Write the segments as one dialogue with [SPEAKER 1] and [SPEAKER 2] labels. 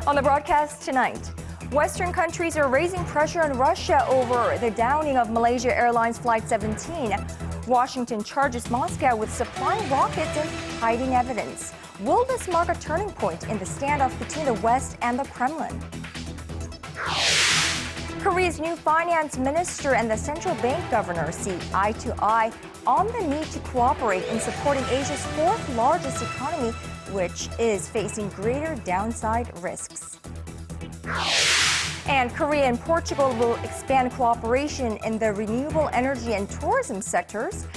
[SPEAKER 1] On the broadcast tonight, Western countries are raising pressure on Russia over the downing of Malaysia Airlines Flight 17. Washington charges Moscow with supplying rockets and hiding evidence. Will this mark a turning point in the standoff between the West and the Kremlin? Korea's new finance minister and the central bank governor see eye to eye on the need to cooperate in supporting Asia's fourth largest economy, which is facing greater downside risks. And Korea and Portugal will expand cooperation in the renewable energy and tourism sectors.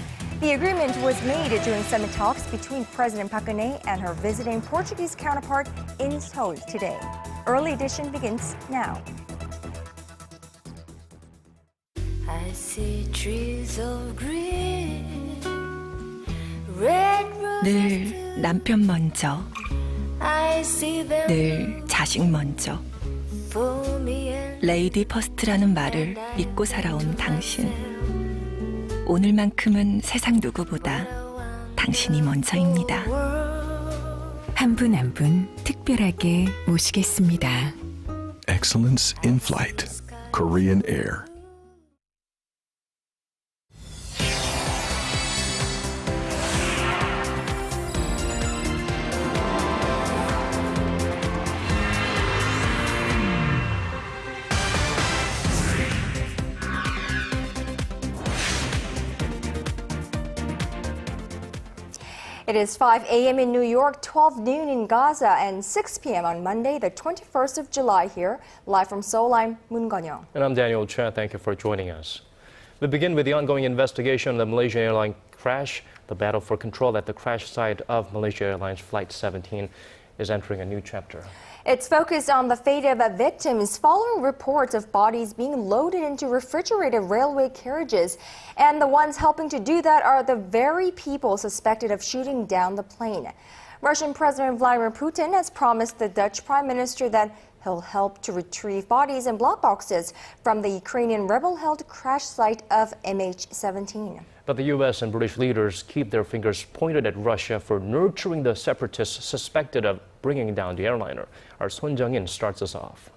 [SPEAKER 1] The agreement was made during summit talks between President Park Geun-hye and her visiting Portuguese counterpart in Seoul today. Early edition begins now.
[SPEAKER 2] I see trees of green, red roses.
[SPEAKER 3] 늘 남편 먼저,
[SPEAKER 2] I see them
[SPEAKER 3] 늘 자식 먼저.
[SPEAKER 2] for me and
[SPEAKER 3] 레이디 퍼스트라는 말을 믿고 살아온 당신. 오늘만큼은 세상 누구보다 당신이 먼저입니다. 한 분 한 분 특별하게 모시겠습니다.
[SPEAKER 4] Excellence in Flight, Korean Air.
[SPEAKER 1] It is 5 a.m. in New York, 12 noon in Gaza, and 6 p.m. on Monday, the 21st of July here. Live from Seoul, I'm Moon Gun-young.
[SPEAKER 5] And I'm Daniel Chen. Thank you for joining us. We begin with the ongoing investigation of the Malaysia Airlines crash. The battle for control at the crash site of Malaysia Airlines Flight 17 is entering a new chapter.
[SPEAKER 1] It's focused on the fate of victims following reports of bodies being loaded into refrigerated railway carriages. And the ones helping to do that are the very people suspected of shooting down the plane. Russian President Vladimir Putin has promised the Dutch Prime Minister that he'll help to retrieve bodies and black boxes from the Ukrainian rebel-held crash site of MH17.
[SPEAKER 5] But the U.S. and British leaders keep their fingers pointed at Russia for nurturing the separatists suspected of bringing down the airliner. Our Son Jung-in starts us off.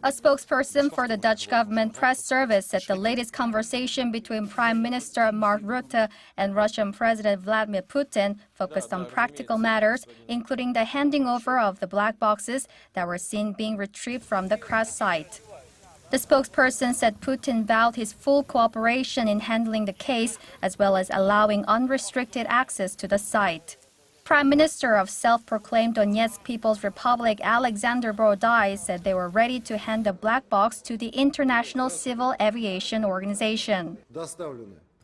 [SPEAKER 6] A spokesperson for the Dutch government press service said the latest conversation between Prime Minister Mark Rutte and Russian President Vladimir Putin focused on practical matters, including the handing over of the black boxes that were seen being retrieved from the crash site. The spokesperson said Putin vowed his full cooperation in handling the case, as well as allowing unrestricted access to the site. Prime Minister of self-proclaimed Donetsk People's Republic Alexander Borodai said they were ready to hand the black box to the International Civil Aviation Organization.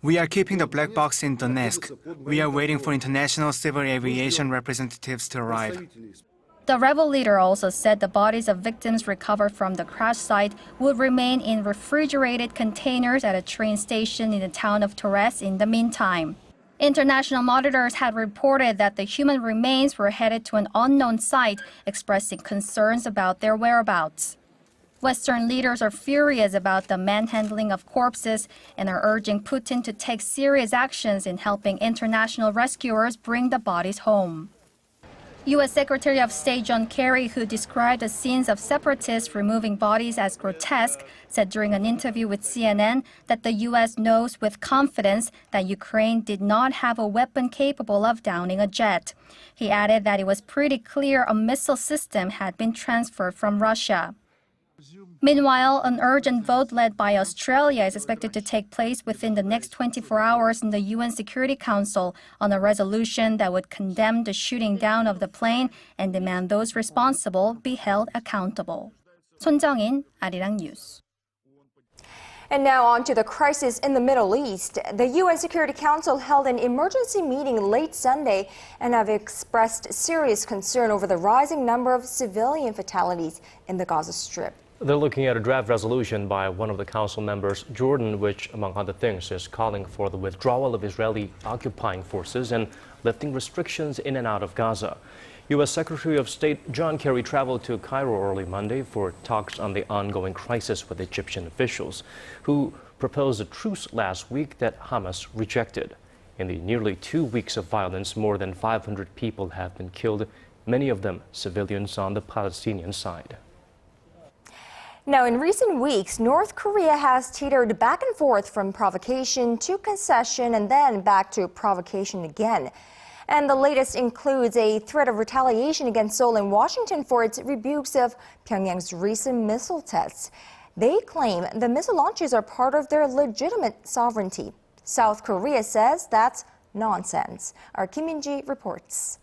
[SPEAKER 7] We are keeping the black box in Donetsk. We are waiting for international civil aviation representatives to arrive.
[SPEAKER 6] The rebel leader also said the bodies of victims recovered from the crash site would remain in refrigerated containers at a train station in the town of Torres in the meantime. International monitors had reported that the human remains were headed to an unknown site, expressing concerns about their whereabouts. Western leaders are furious about the manhandling of corpses and are urging Putin to take serious actions in helping international rescuers bring the bodies home. U.S. Secretary of State John Kerry, who described the scenes of separatists removing bodies as grotesque, said during an interview with CNN that the U.S. knows with confidence that Ukraine did not have a weapon capable of downing a jet. He added that it was pretty clear a missile system had been transferred from Russia. Meanwhile, an urgent vote led by Australia is expected to take place within the next 24 hours in the UN Security Council on a resolution that would condemn the shooting down of the plane and demand those responsible be held accountable. Son Jung-in, Arirang News.
[SPEAKER 1] And now on to the crisis in the Middle East. The UN Security Council held an emergency meeting late Sunday and have expressed serious concern over the rising number of civilian fatalities in the Gaza Strip.
[SPEAKER 5] They're looking at a draft resolution by one of the council members, Jordan, which, among other things, is calling for the withdrawal of Israeli occupying forces and lifting restrictions in and out of Gaza. U.S. Secretary of State John Kerry traveled to Cairo early Monday for talks on the ongoing crisis with Egyptian officials, who proposed a truce last week that Hamas rejected. In the nearly 2 weeks of violence, more than 500 people have been killed many of them civilians on the Palestinian side.
[SPEAKER 1] Now, in recent weeks, North Korea has teetered back and forth from provocation to concession and then back to provocation again. And the latest includes a threat of retaliation against Seoul and Washington for its rebukes of Pyongyang's recent missile tests. They claim the missile launches are part of their legitimate sovereignty. South Korea says that's nonsense. Our Kim Min-ji reports.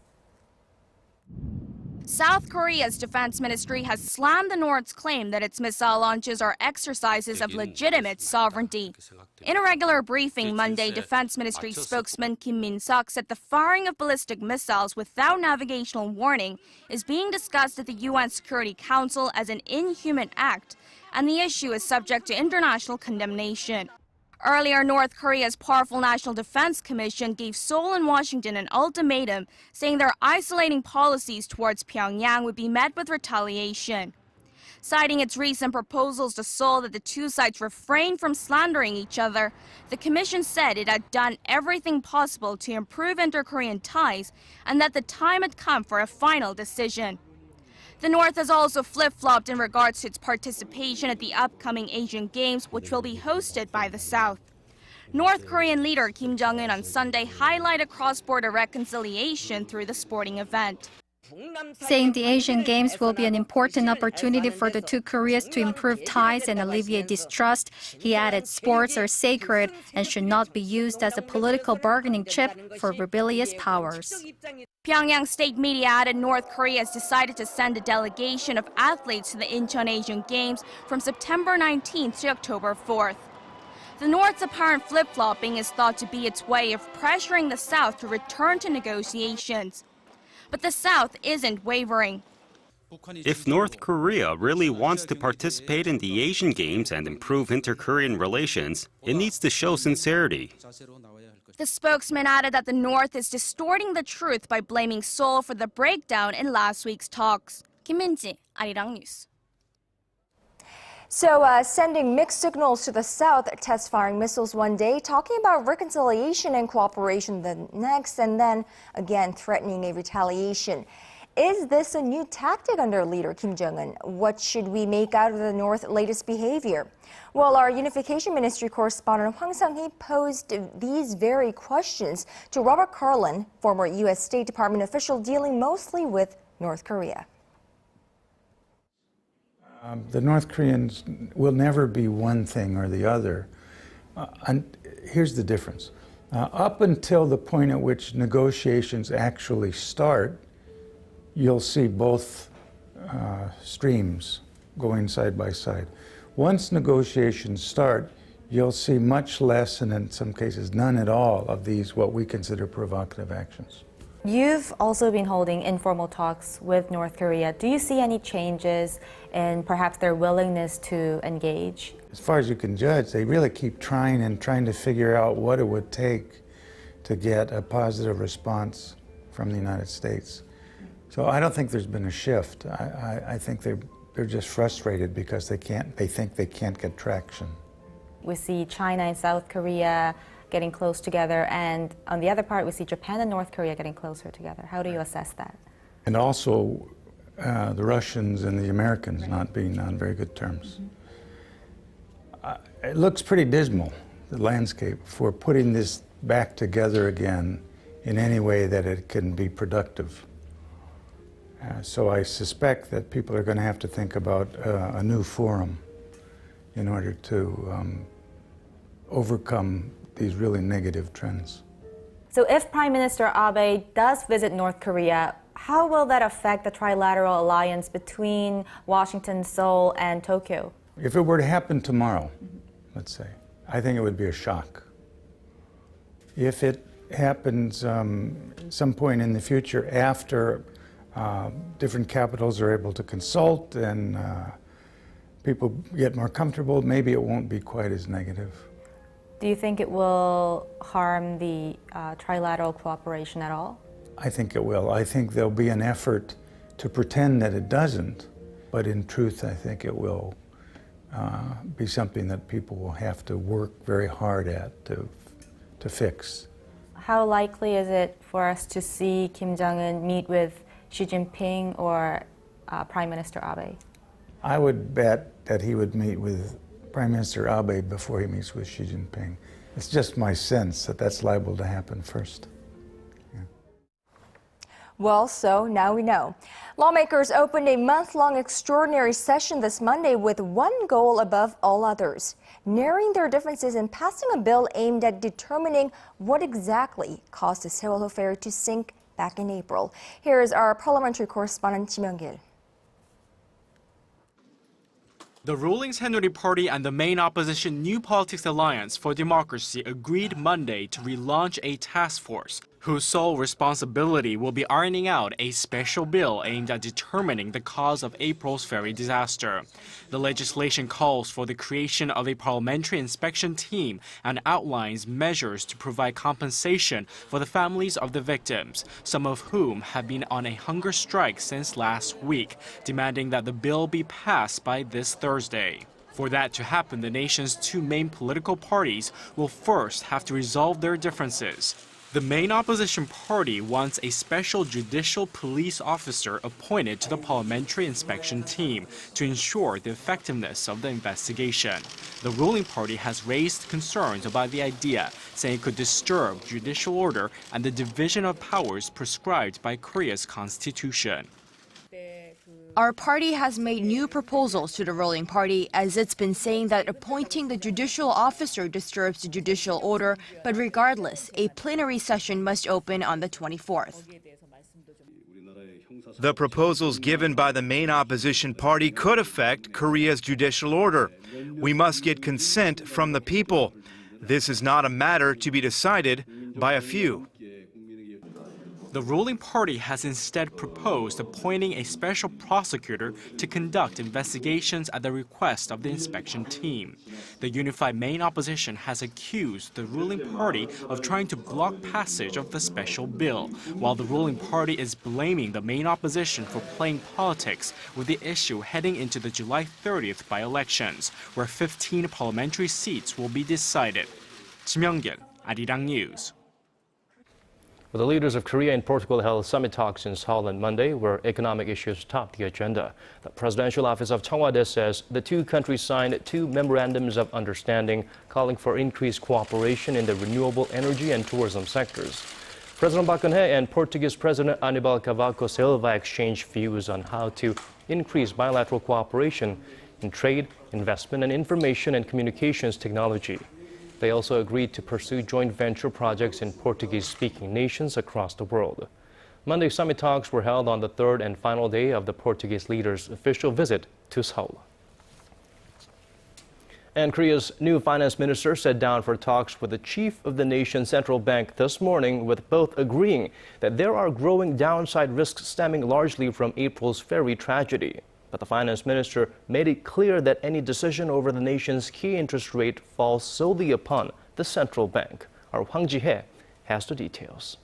[SPEAKER 8] South Korea's defense ministry has slammed the North's claim that its missile launches are exercises of legitimate sovereignty. In a regular briefing Monday, Defense Ministry spokesman Kim Min-seok said the firing of ballistic missiles without navigational warning is being discussed at the UN Security Council as an inhuman act, and the issue is subject to international condemnation. Earlier, North Korea's powerful National Defense Commission gave Seoul and Washington an ultimatum, saying their isolating policies towards Pyongyang would be met with retaliation. Citing its recent proposals to Seoul that the two sides refrain from slandering each other, the commission said it had done everything possible to improve inter-Korean ties and that the time had come for a final decision. The North has also flip-flopped in regards to its participation at the upcoming Asian Games, which will be hosted by the South. North Korean leader Kim Jong-un on Sunday highlighted cross-border reconciliation through the sporting event.
[SPEAKER 6] Saying the Asian Games will be an important opportunity for the two Koreas to improve ties and alleviate distrust, he added sports are sacred and should not be used as a political bargaining chip for rebellious powers.
[SPEAKER 8] Pyongyang state media added North Korea has decided to send a delegation of athletes to the Incheon Asian Games from September 19th to October 4th. The North's apparent flip-flopping is thought to be its way of pressuring the South to return to negotiations. But the South isn't wavering.
[SPEAKER 9] If North Korea really wants to participate in the Asian Games and improve inter-Korean relations, it needs to show sincerity.
[SPEAKER 8] The spokesman added that the North is distorting the truth by blaming Seoul for the breakdown in last week's talks. Kim Min-ji, Arirang News.
[SPEAKER 1] So sending mixed signals to the South, test firing missiles one day, talking about reconciliation and cooperation the next, and then again threatening a retaliation. Is this a new tactic under leader Kim Jong-un? What should we make out of the North's latest behavior? Well, our Unification Ministry correspondent Hwang Sang-hee posed these very questions to Robert Carlin, former U.S. State Department official dealing mostly with North Korea.
[SPEAKER 10] The North Koreans will never be one thing or the other. And here's the difference. Up until the point at which negotiations actually start, you'll see both streams going side by side. Once negotiations start, you'll see much less, and in some cases none at all, of these what we consider provocative actions.
[SPEAKER 11] You've also been holding informal talks with North Korea. Do you see any changes in perhaps their willingness to engage?
[SPEAKER 10] As far as you can judge, they really keep trying to figure out what it would take to get a positive response from the United States. So I don't think there's been a shift. I think they're just frustrated because they think they can't get traction.
[SPEAKER 11] We see China and South Korea getting close together, and on the other part, we see Japan and North Korea getting closer together. How do you assess that?
[SPEAKER 10] And also the Russians and the Americans not being on very good terms. It looks pretty dismal, the landscape, for putting this back together again in any way that it can be productive. So I suspect that people are going to have to think about a new forum in order to overcome these really negative trends.
[SPEAKER 11] So if Prime Minister Abe does visit North Korea, how will that affect the trilateral alliance between Washington, Seoul, and Tokyo?
[SPEAKER 10] If it were to happen tomorrow, let's say, I think it would be a shock. If it happens some point in the future after different capitals are able to consult and people get more comfortable, maybe it won't be quite as negative.
[SPEAKER 11] Do you think it will harm the trilateral cooperation at all?
[SPEAKER 10] I think it will. I think there'll be an effort to pretend that it doesn't, but in truth, I think it will be something that people will have to work very hard at to fix.
[SPEAKER 11] How likely is it for us to see Kim Jong-un meet with Xi Jinping or Prime Minister Abe?
[SPEAKER 10] I would bet that he would meet with Prime Minister Abe before he meets with Xi Jinping. It's just my sense that that's liable to happen first.
[SPEAKER 1] Well, so now we know. Lawmakers opened a month-long extraordinary session this Monday with one goal above all others: narrowing their differences and passing a bill aimed at determining what exactly caused the Sewol-ho ferry to sink back in April. Here is our parliamentary correspondent Kim Young-gil.
[SPEAKER 12] The ruling Saenuri Party and the main opposition New Politics Alliance for Democracy agreed Monday to relaunch a task force whose sole responsibility will be ironing out a special bill aimed at determining the cause of April's ferry disaster. The legislation calls for the creation of a parliamentary inspection team and outlines measures to provide compensation for the families of the victims, some of whom have been on a hunger strike since last week, demanding that the bill be passed by this Thursday. For that to happen, the nation's two main political parties will first have to resolve their differences. The main opposition party wants a special judicial police officer appointed to the parliamentary inspection team to ensure the effectiveness of the investigation. The ruling party has raised concerns about the idea, saying it could disturb judicial order and the division of powers prescribed by Korea's constitution.
[SPEAKER 13] Our party has made new proposals to the ruling party, as it's been saying that appointing the judicial officer disturbs the judicial order, but regardless, a plenary session must open on the 24th.
[SPEAKER 14] The proposals given by the main opposition party could affect Korea's judicial order. We must get consent from the people. This is not a matter to be decided by a few.
[SPEAKER 12] The ruling party has instead proposed appointing a special prosecutor to conduct investigations at the request of the inspection team. The unified main opposition has accused the ruling party of trying to block passage of the special bill, while the ruling party is blaming the main opposition for playing politics with the issue heading into the July 30th by-elections, where 15 parliamentary seats will be decided. Kim Young-gil, Arirang News.
[SPEAKER 5] Well, the leaders of Korea and Portugal held summit talks in Seoul on Monday, where economic issues topped the agenda. The presidential office of Cheong Wa-dae says the two countries signed two memorandums of understanding calling for increased cooperation in the renewable energy and tourism sectors. President Park Geun-hye and Portuguese President Aníbal Cavaco Silva exchanged views on how to increase bilateral cooperation in trade, investment, and information and communications technology. They also agreed to pursue joint venture projects in Portuguese-speaking nations across the world. Monday's summit talks were held on the third and final day of the Portuguese leader's official visit to Seoul. And Korea's new finance minister sat down for talks with the chief of the nation's central bank this morning, with both agreeing that there are growing downside risks stemming largely from April's ferry tragedy. But the finance minister made it clear that any decision over the nation's key interest rate falls solely upon the central bank. Our Hwang Ji-hye has the details.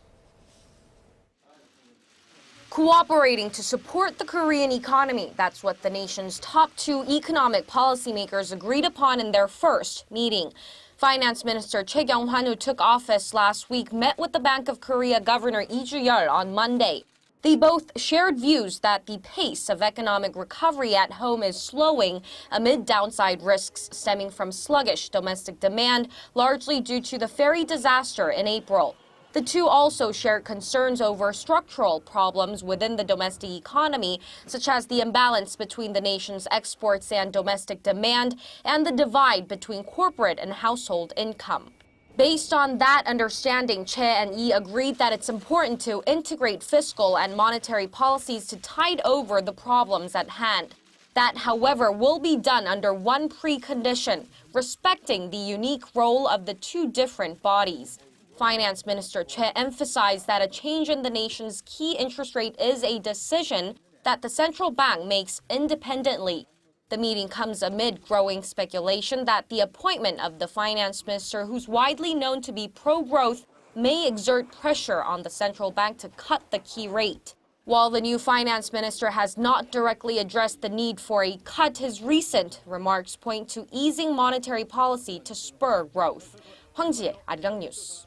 [SPEAKER 15] Cooperating to support the Korean economy, that's what the nation's top two economic policymakers agreed upon in their first meeting. Finance Minister Choi Kyung-hwan, who took office last week, met with the Bank of Korea Governor Lee Ju-yeol on Monday. They both shared views that the pace of economic recovery at home is slowing amid downside risks stemming from sluggish domestic demand, largely due to the ferry disaster in April. The two also shared concerns over structural problems within the domestic economy, such as the imbalance between the nation's exports and domestic demand, and the divide between corporate and household income. Based on that understanding, Che and Lee agreed that it's important to integrate fiscal and monetary policies to tide over the problems at hand. That, however, will be done under one precondition: respecting the unique role of the two different bodies. Finance Minister Che emphasized that a change in the nation's key interest rate is a decision that the central bank makes independently. The meeting comes amid growing speculation that the appointment of the finance minister, who's widely known to be pro-growth, may exert pressure on the central bank to cut the key rate. While the new finance minister has not directly addressed the need for a cut, his recent remarks point to easing monetary policy to spur growth. Hwang Ji-hye, Arirang News.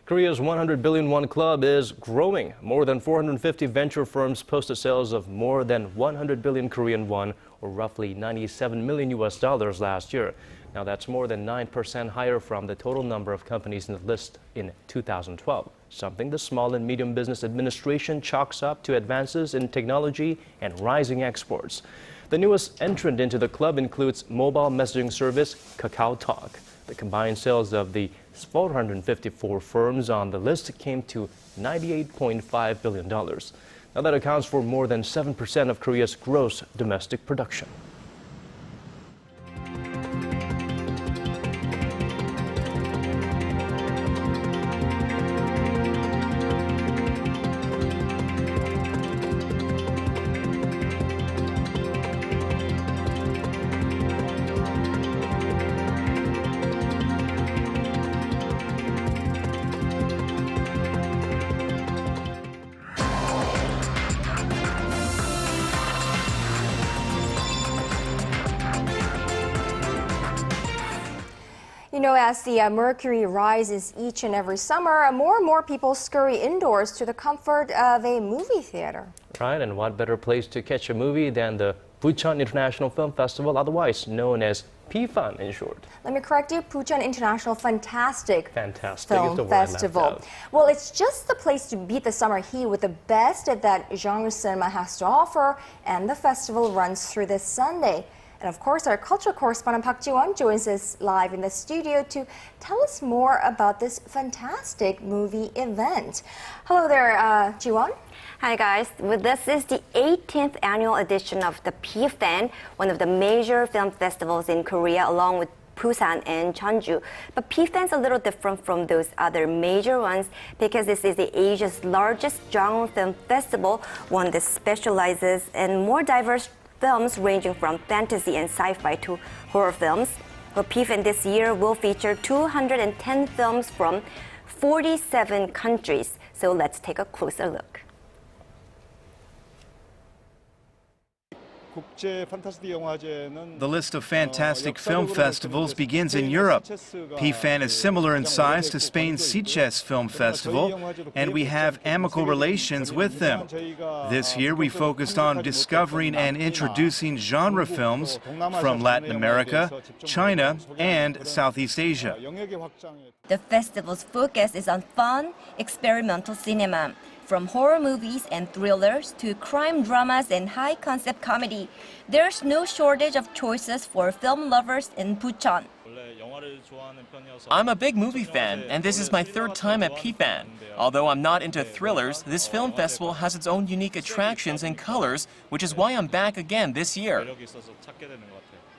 [SPEAKER 5] Korea's 100 billion won club is growing. More than 450 venture firms posted sales of more than 100 billion Korean won, or roughly $97 million last year. Now that's more than 9% higher from the total number of companies in the list in 2012, something the Small and Medium Business Administration chalks up to advances in technology and rising exports. The newest entrant into the club includes mobile messaging service KakaoTalk. The combined sales of the 454 firms on the list came to $98.5 billion. Now that accounts for more than 7% of Korea's gross domestic production.
[SPEAKER 1] You know, as the mercury rises each and every summer, more and more people scurry indoors to the comfort of a movie theater.
[SPEAKER 5] Right, and what better place to catch a movie than the Bucheon International Film Festival, otherwise known as PFAN in short.
[SPEAKER 1] Let me correct you, Bucheon International Fantastic Film Festival. Well, it's just the place to beat the summer heat with the best that genre cinema has to offer, and the festival runs through this Sunday. And of course, our cultural correspondent Park Ji-won joins us live in the studio to tell us more about this fantastic movie event. Hello there, Ji-won.
[SPEAKER 16] Hi guys, well, this is the 18th annual edition of the PFAN, one of the major film festivals in Korea, along with Busan and Jeonju. But PFAN's a little different from those other major ones because this is Asia's largest genre film festival, one that specializes in more diverse films ranging from fantasy and sci-fi to horror films. Well, PFAN this year will feature 210 films from 47 countries. So let's take a closer look.
[SPEAKER 14] The list of fantastic film festivals begins in Europe. PFAN is similar in size to Spain's Sitges Film Festival, and we have amicable relations with them. This year we focused on discovering and introducing genre films from Latin America, China, and Southeast Asia.
[SPEAKER 17] The festival's focus is on fun, experimental cinema. From horror movies and thrillers to crime dramas and high-concept comedy, there's no shortage of choices for film lovers in Bucheon.
[SPEAKER 18] I'm a big movie fan, and this is my third time at PFAN. Although I'm not into thrillers, this film festival has its own unique attractions and colors, which is why I'm back again this year.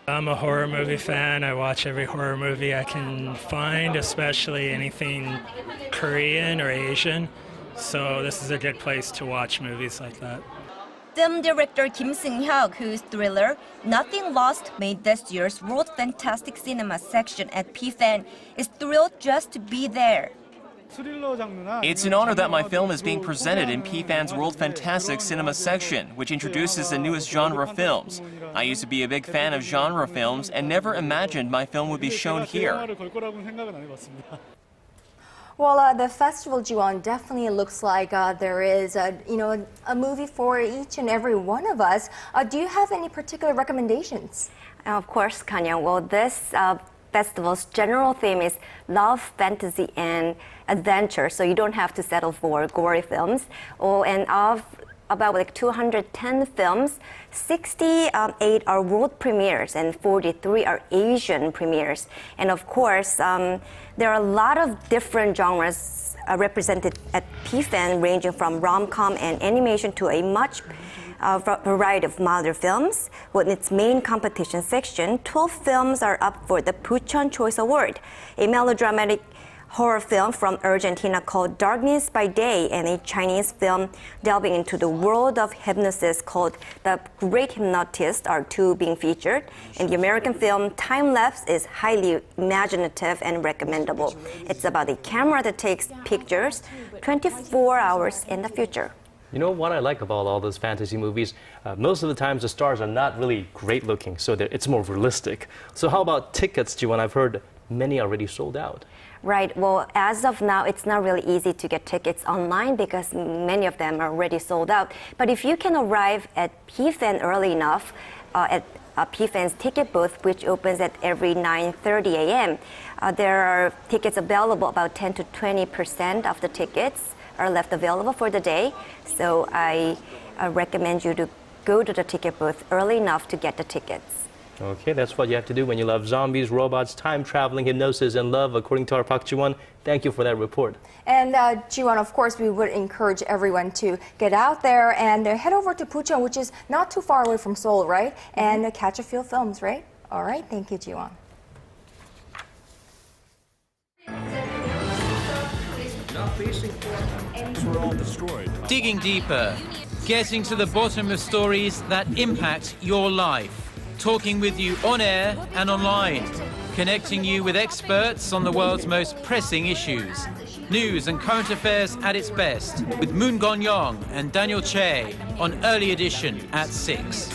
[SPEAKER 19] I'm a horror movie fan. I watch every horror movie I can find, especially anything Korean or Asian. So this is a good place to watch movies like that.
[SPEAKER 17] Film director Kim Seung-hyuk, whose thriller Nothing Lost made this year's World Fantastic Cinema section at PFAN, is thrilled just to be there.
[SPEAKER 18] It's an honor that my film is being presented in PFAN's World Fantastic Cinema section, which introduces the newest genre films. I used to be a big fan of genre films and never imagined my film would be shown here.
[SPEAKER 1] Well, the festival, Ji-won, definitely looks like there is a movie for each and every one of us. Do you have any particular recommendations?
[SPEAKER 16] Of course, Kanya. Well, this festival's general theme is love, fantasy, and adventure, so you don't have to settle for gory films. Oh, and of about like 210 films, 68 are world premieres and 43 are Asian premieres. And of course, there are a lot of different genres represented at PFAN, ranging from rom-com and animation to a much variety of milder films. With its main competition section, 12 films are up for the Bucheon Choice Award, a melodramatic horror film from Argentina called Darkness by Day, and a Chinese film delving into the world of hypnosis called The Great Hypnotist are two being featured. And the American film Time Lapse is highly imaginative and recommendable. It's about a camera that takes pictures 24 hours in the future.
[SPEAKER 5] You know what I like about all those fantasy movies? Most of the times the stars are not really great looking, so it's more realistic. So how about tickets, Ji-won? I've heard many already sold out.
[SPEAKER 16] Right. Well, as of now, it's not really easy to get tickets online because many of them are already sold out. But if you can arrive at PFAN early enough, at PFAN's ticket booth, which opens at every 9:30 a.m., there are tickets available. About 10 to 20% of the tickets are left available for the day. So I recommend you to go to the ticket booth early enough to get the tickets.
[SPEAKER 5] Okay, that's what you have to do when you love zombies, robots, time traveling, hypnosis, and love, according to our Park Ji-won. Thank you for that report.
[SPEAKER 1] And Ji-won, of course, we would encourage everyone to get out there and head over to Pucheon, which is not too far away from Seoul, right? And catch a few films, right? All right, thank you, Ji-won.
[SPEAKER 20] Digging deeper, getting to the bottom of stories that impact your life. Talking with you on air and online, connecting you with experts on the world's most pressing issues. News and current affairs at its best with Moon Gon-young and Daniel Che on Early Edition at 6.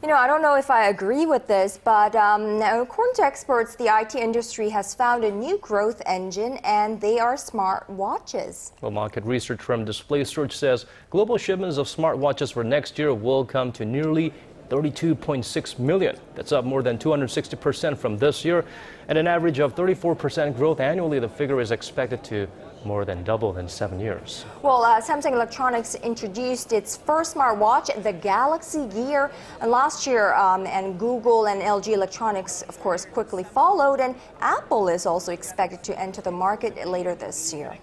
[SPEAKER 1] You know, I don't know if I agree with this, but according to experts, the IT industry has found a new growth engine, and they are smart watches.
[SPEAKER 5] Well, market research firm Display Search says global shipments of smartwatches for next year will come to nearly 32.6 million. That's up more than 260% from this year, and an average of 34% growth annually. The figure is expected to more than double in 7 years.
[SPEAKER 1] Well, Samsung Electronics introduced its first smartwatch, the Galaxy Gear, last year, and Google and LG Electronics, of course, quickly followed, and Apple is also expected to enter the market later this year.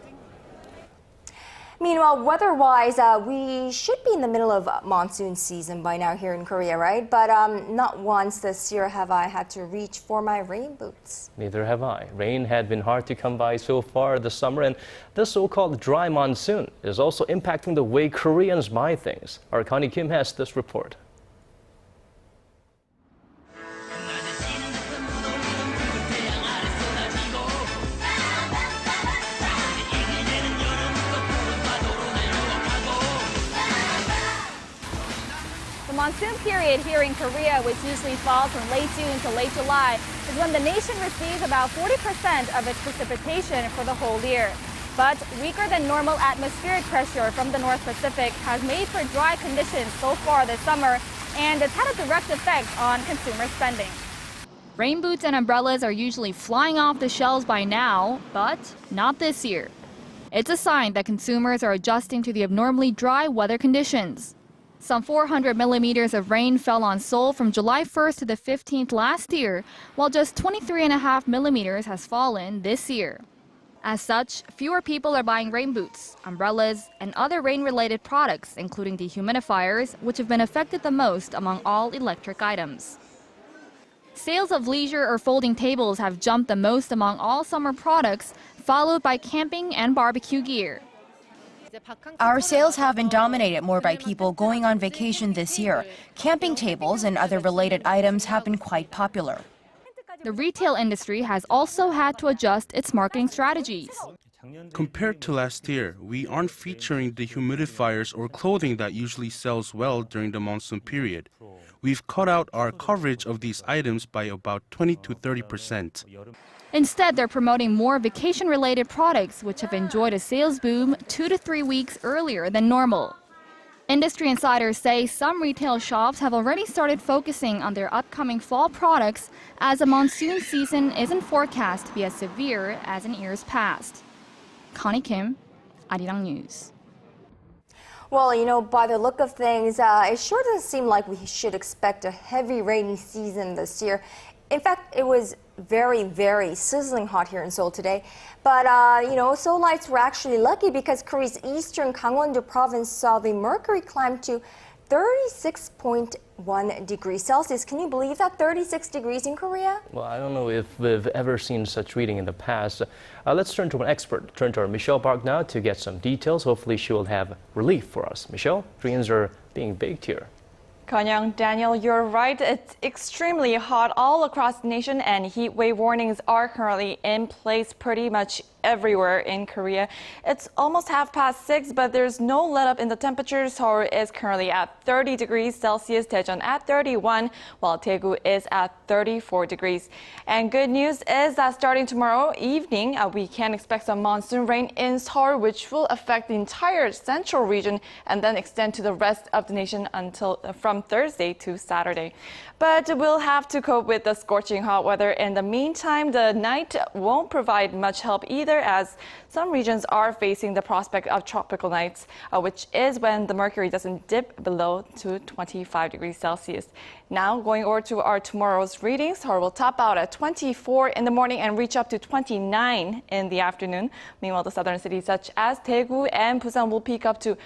[SPEAKER 1] Meanwhile, weather-wise, we should be in the middle of monsoon season by now here in Korea, right? But not once this year have I had to reach for my rain boots.
[SPEAKER 5] Neither have I. Rain had been hard to come by so far this summer, and this so-called dry monsoon is also impacting the way Koreans buy things. Our Connie Kim has this report.
[SPEAKER 21] The monsoon period here in Korea, which usually falls from late June to late July, is when the nation receives about 40% of its precipitation for the whole year. But weaker than normal atmospheric pressure from the North Pacific has made for dry conditions so far this summer, and it's had a direct effect on consumer spending.
[SPEAKER 8] Rain boots and umbrellas are usually flying off the shelves by now, but not this year. It's a sign that consumers are adjusting to the abnormally dry weather conditions. Some 400 millimeters of rain fell on Seoul from July 1st to the 15th last year, while just 23.5 millimeters has fallen this year. As such, fewer people are buying rain boots, umbrellas, and other rain-related products, including dehumidifiers, which have been affected the most among all electric items. Sales of leisure or folding tables have jumped the most among all summer products, followed by camping and barbecue gear.
[SPEAKER 13] Our sales have been dominated more by people going on vacation this year. Camping tables and other related items have been quite popular.
[SPEAKER 8] The retail industry has also had to adjust its marketing strategies.
[SPEAKER 22] Compared to last year, we aren't featuring dehumidifiers or clothing that usually sells well during the monsoon period. We've cut out our coverage of these items by about 20 to 30%.
[SPEAKER 8] Instead, they're promoting more vacation-related products, which have enjoyed a sales boom 2 to 3 weeks earlier than normal. Industry insiders say some retail shops have already started focusing on their upcoming fall products, as the monsoon season isn't forecast to be as severe as in years past. Connie Kim, Arirang News.
[SPEAKER 1] Well, you know, by the look of things, it sure doesn't seem like we should expect a heavy rainy season this year. In fact, it was very, very sizzling hot here in Seoul today. But, you know, Seoulites were actually lucky because Korea's eastern Gangwon-do province saw the mercury climb to 36.1 degrees Celsius. Can you believe that? 36 degrees in Korea?
[SPEAKER 5] Well, I don't know if we've ever seen such reading in the past. Let's turn to an expert. Turn to our Michelle Park now to get some details. Hopefully she will have relief for us. Michelle, Koreans are being baked here.
[SPEAKER 23] Kon-young, Daniel, you're right. It's extremely hot all across the nation, and heat wave warnings are currently in place pretty much everywhere in Korea. It's almost 6:30, but there's no let up in the temperature. Seoul is currently at 30 degrees Celsius, Daejeon at 31, while Daegu is at 34 degrees. And good news is that starting tomorrow evening, we can expect some monsoon rain in Seoul, which will affect the entire central region and then extend to the rest of the nation until from Thursday to Saturday. But we'll have to cope with the scorching hot weather. In the meantime, the night won't provide much help either, as some regions are facing the prospect of tropical nights, which is when the mercury doesn't dip below to 25 degrees Celsius. Now, going over to our tomorrow's readings, Seoul will top out at 24 in the morning and reach up to 29 in the afternoon. Meanwhile, the southern cities such as Daegu and Busan will peak up to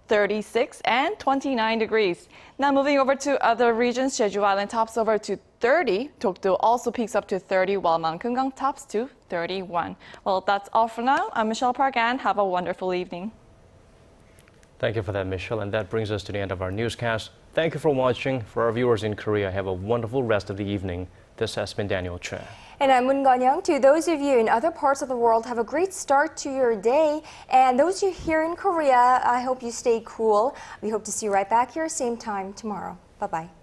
[SPEAKER 23] 36 and 29 degrees. Now moving over to other regions, Jeju Island tops over to 30. Dokdo also peaks up to 30, while Mangungang tops to 31. Well, that's all for now. I'm Michelle Park, and have a wonderful evening.
[SPEAKER 5] Thank you for that, Michelle. And that brings us to the end of our newscast. Thank you for watching. For our viewers in Korea, have a wonderful rest of the evening. This has been Daniel Choi.
[SPEAKER 1] And I'm Moon Ganyang. To those of you in other parts of the world, have a great start to your day. And those of you here in Korea, I hope you stay cool. We hope to see you right back here, same time tomorrow. Bye-bye.